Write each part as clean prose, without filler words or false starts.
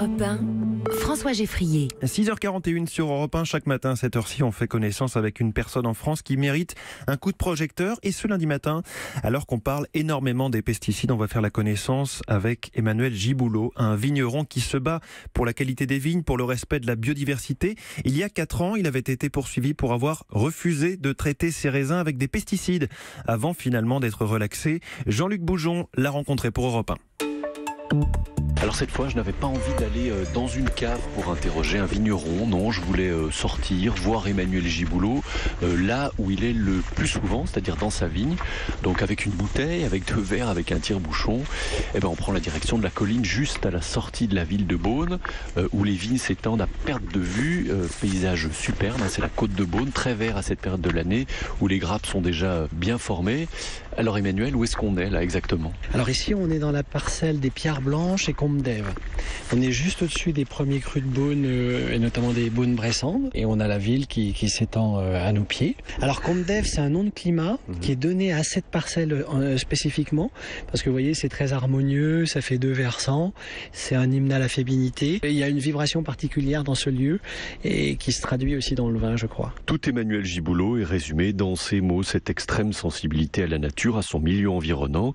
Europe 1, François Geffrier. 6h41 sur Europe 1, chaque matin à cette heure-ci, on fait connaissance avec une personne en France qui mérite un coup de projecteur. Et ce lundi matin, alors qu'on parle énormément des pesticides, on va faire la connaissance avec Emmanuel Giboulot, un vigneron qui se bat pour la qualité des vignes, pour le respect de la biodiversité. Il y a 4 ans, il avait été poursuivi pour avoir refusé de traiter ses raisins avec des pesticides, avant finalement d'être relaxé. Jean-Luc Boujon l'a rencontré pour Europe 1. Alors cette fois, je n'avais pas envie d'aller dans une cave pour interroger un vigneron. Non, je voulais sortir, voir Emmanuel Giboulot là où il est le plus souvent, c'est-à-dire dans sa vigne. Donc avec une bouteille, avec 2 verres, avec un tire-bouchon, on prend la direction de la colline juste à la sortie de la ville de Beaune, où les vignes s'étendent à perte de vue. Paysage superbe, c'est la côte de Beaune, très vert à cette période de l'année, où les grappes sont déjà bien formées. Alors Emmanuel, où est-ce qu'on est là exactement? Alors ici, on est dans la parcelle des Pierres Blanches et Combe d'Ève. On est juste au-dessus des premiers crus de Beaune et notamment des Beaunes Bressandes. Et on a la ville qui s'étend à nos pieds. Alors Combe d'Ève, c'est un nom de climat qui est donné à cette parcelle spécifiquement. Parce que vous voyez, c'est très harmonieux, ça fait 2 versants. C'est un hymne à la féminité. Et il y a une vibration particulière dans ce lieu et qui se traduit aussi dans le vin, je crois. Tout Emmanuel Giboulot est résumé dans ces mots, cette extrême sensibilité à la nature, à son milieu environnant.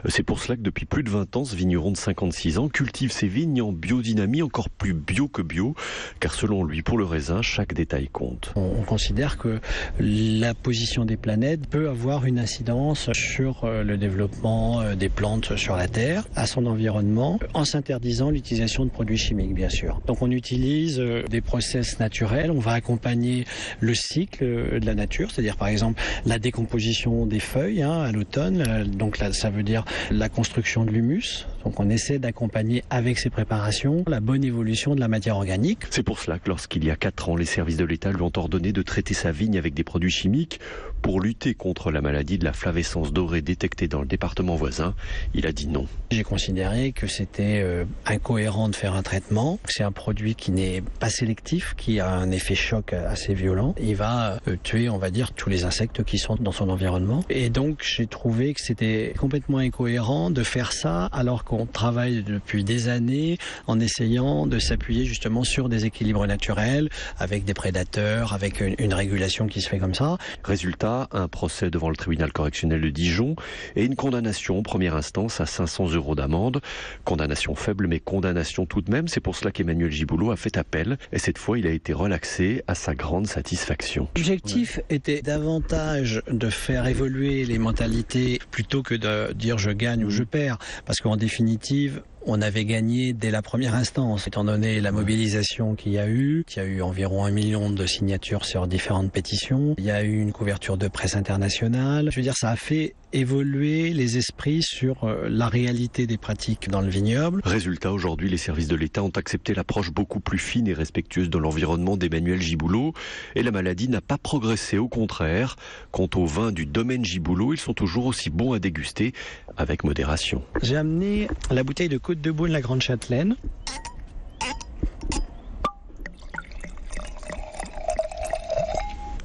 C'est pour cela que depuis plus de 20 ans, ce vigneron de 56 ans cultive ses vignes en biodynamie, encore plus bio que bio, car selon lui, pour le raisin, chaque détail compte. On considère que la position des planètes peut avoir une incidence sur le développement des plantes sur la Terre, à son environnement, en s'interdisant l'utilisation de produits chimiques, bien sûr. Donc on utilise des process naturels, on va accompagner le cycle de la nature, c'est-à-dire par exemple la décomposition des feuilles à l'automne, donc là, ça veut dire la construction de l'humus. Donc on essaie d'accompagner avec ces préparations la bonne évolution de la matière organique. C'est pour cela que lorsqu'il y a 4 ans, les services de l'État lui ont ordonné de traiter sa vigne avec des produits chimiques pour lutter contre la maladie de la flavescence dorée détectée dans le département voisin, il a dit non. J'ai considéré que c'était incohérent de faire un traitement. C'est un produit qui n'est pas sélectif, qui a un effet choc assez violent. Il va tuer, on va dire, tous les insectes qui sont dans son environnement. Et donc j'ai trouvé que c'était complètement incohérent de faire ça alors qu'on travaille depuis des années en essayant de s'appuyer justement sur des équilibres naturels, avec des prédateurs, avec une régulation qui se fait comme ça. Résultat, un procès devant le tribunal correctionnel de Dijon et une condamnation en première instance à 500 € d'amende. Condamnation faible, mais condamnation tout de même. C'est pour cela qu'Emmanuel Giboulot a fait appel et cette fois, il a été relaxé à sa grande satisfaction. L'objectif était davantage de faire évoluer les mentalités plutôt que de dire je gagne ou je perds, parce qu'en définitive, on avait gagné dès la première instance, étant donné la mobilisation qu'il y a eu. Il y a eu environ 1 million de signatures sur différentes pétitions. Il y a eu une couverture de presse internationale. Je veux dire, ça a fait évoluer les esprits sur la réalité des pratiques dans le vignoble. Résultat, aujourd'hui, les services de l'État ont accepté l'approche beaucoup plus fine et respectueuse de l'environnement d'Emmanuel Giboulot. Et la maladie n'a pas progressé, au contraire. Quant aux vins du domaine Giboulot, ils sont toujours aussi bons à déguster, avec modération. J'ai amené la bouteille de Côte de Beaune, la Grande Châtelaine.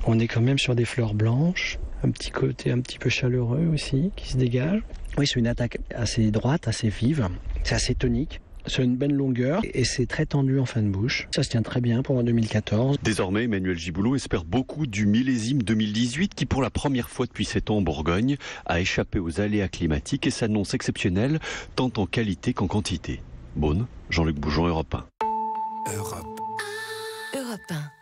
On est quand même sur des fleurs blanches, un petit côté un petit peu chaleureux aussi qui se dégage. Oui, c'est une attaque assez droite, assez vive, c'est assez tonique. C'est une belle longueur et c'est très tendu en fin de bouche. Ça se tient très bien pour un 2014. Désormais, Emmanuel Giboulot espère beaucoup du millésime 2018 qui, pour la première fois depuis 7 ans en Bourgogne, a échappé aux aléas climatiques et s'annonce exceptionnel tant en qualité qu'en quantité. Beaune, Jean-Luc Boujon, Europe 1. Europe 1.